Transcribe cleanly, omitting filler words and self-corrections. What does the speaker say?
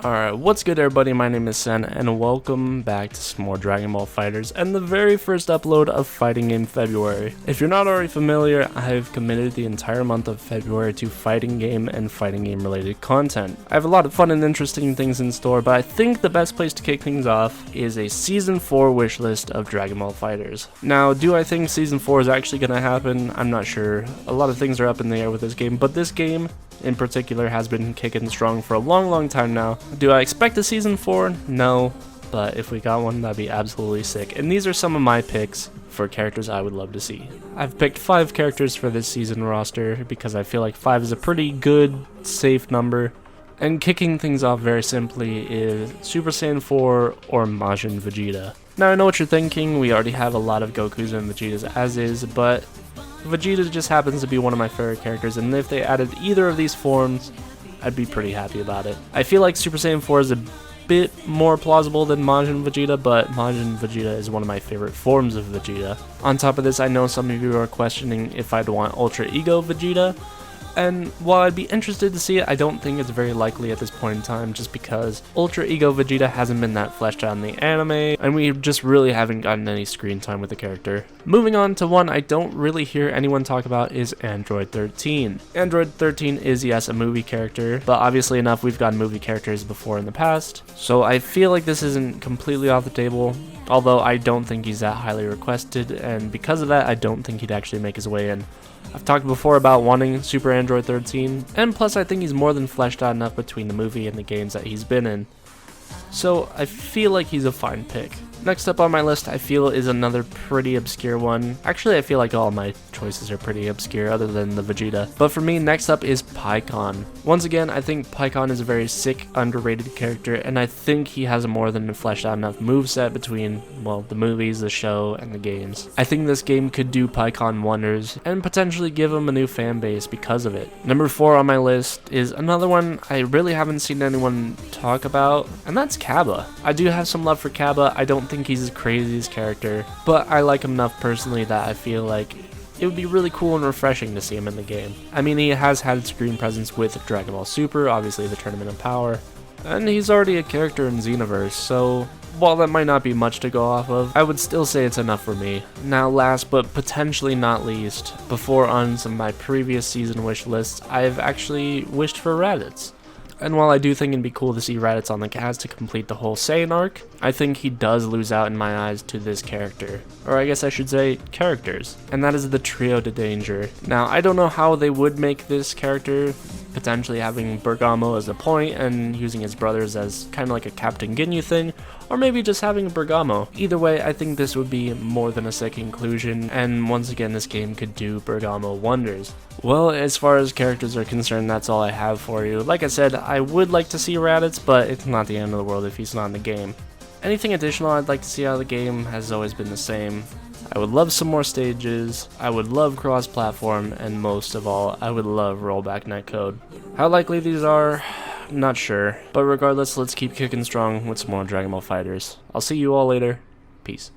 Alright, what's good everybody, my name is Sen, and welcome back to some more Dragon Ball FighterZ, and the very first upload of Fighting Game February. If you're not already familiar, I've committed the entire month of February to fighting game and fighting game related content. I have a lot of fun and interesting things in store, but I think the best place to kick things off is a Season 4 wish list of Dragon Ball FighterZ. Now, do I think Season 4 is actually going to happen? I'm not sure. A lot of things are up in the air with this game, but this game in particular has been kicking strong for a long time now. Do I expect a Season 4? No, but if we got one, that'd be absolutely sick. And these are some of my picks for characters I would love to see. I've picked 5 characters for this season roster because I feel like 5 is a pretty good, safe number. And kicking things off very simply is Super Saiyan 4 or Majin Vegeta. Now I know what you're thinking, we already have a lot of Gokus and Vegetas as is, but Vegeta just happens to be one of my favorite characters, and if they added either of these forms, I'd be pretty happy about it. I feel like Super Saiyan 4 is a bit more plausible than Majin Vegeta, but Majin Vegeta is one of my favorite forms of Vegeta. On top of this, I know some of you are questioning if I'd want Ultra Ego Vegeta, and while I'd be interested to see it, I don't think it's very likely at this point in time, just because Ultra Ego Vegeta hasn't been that fleshed out in the anime, and we just really haven't gotten any screen time with the character. Moving on to one I don't really hear anyone talk about is Android 13. Android 13 is, yes, a movie character, but obviously enough we've gotten movie characters before in the past, so I feel like this isn't completely off the table, although I don't think he's that highly requested, and because of that I don't think he'd actually make his way in. I've talked before about wanting Super Android 13, and plus I think he's more than fleshed out enough between the movie and the games that he's been in, so I feel like he's a fine pick. Next up on my list I feel is another pretty obscure one. Actually I feel like all my choices are pretty obscure other than the Vegeta. But for me, next up is Pycon. Once again, I think Pycon is a very sick, underrated character, and I think he has a more than fleshed out enough moveset between, well, the movies, the show, and the games. I think this game could do Pycon wonders, and potentially give him a new fan base because of it. Number 4 on my list is another one I really haven't seen anyone talk about, and that's Cabba. I do have some love for Cabba. I don't think he's as crazy as character, but I like him enough personally that I feel like it would be really cool and refreshing to see him in the game. I mean, he has had screen presence with Dragon Ball Super, obviously the Tournament of Power, and he's already a character in Xenoverse, so while that might not be much to go off of, I would still say it's enough for me. Now last but potentially not least, before on some of my previous season wish lists, I've actually wished for Raditz. And while I do think it'd be cool to see Raditz on the cast to complete the whole Saiyan arc, I think he does lose out in my eyes to this character. Or I guess I should say, characters. And that is the Trio de Danger. Now, I don't know how they would make this character, potentially having Bergamo as a point and using his brothers as kind of like a Captain Ginyu thing, or maybe just having Bergamo. Either way, I think this would be more than a sick inclusion, and once again this game could do Bergamo wonders. Well, as far as characters are concerned, that's all I have for you. Like I said, I would like to see Raditz, but it's not the end of the world if he's not in the game. Anything additional I'd like to see out of the game has always been the same. I would love some more stages, I would love cross-platform, and most of all, I would love rollback netcode. How likely these are? Not sure. But regardless, let's keep kicking strong with some more Dragon Ball FighterZ. I'll see you all later. Peace.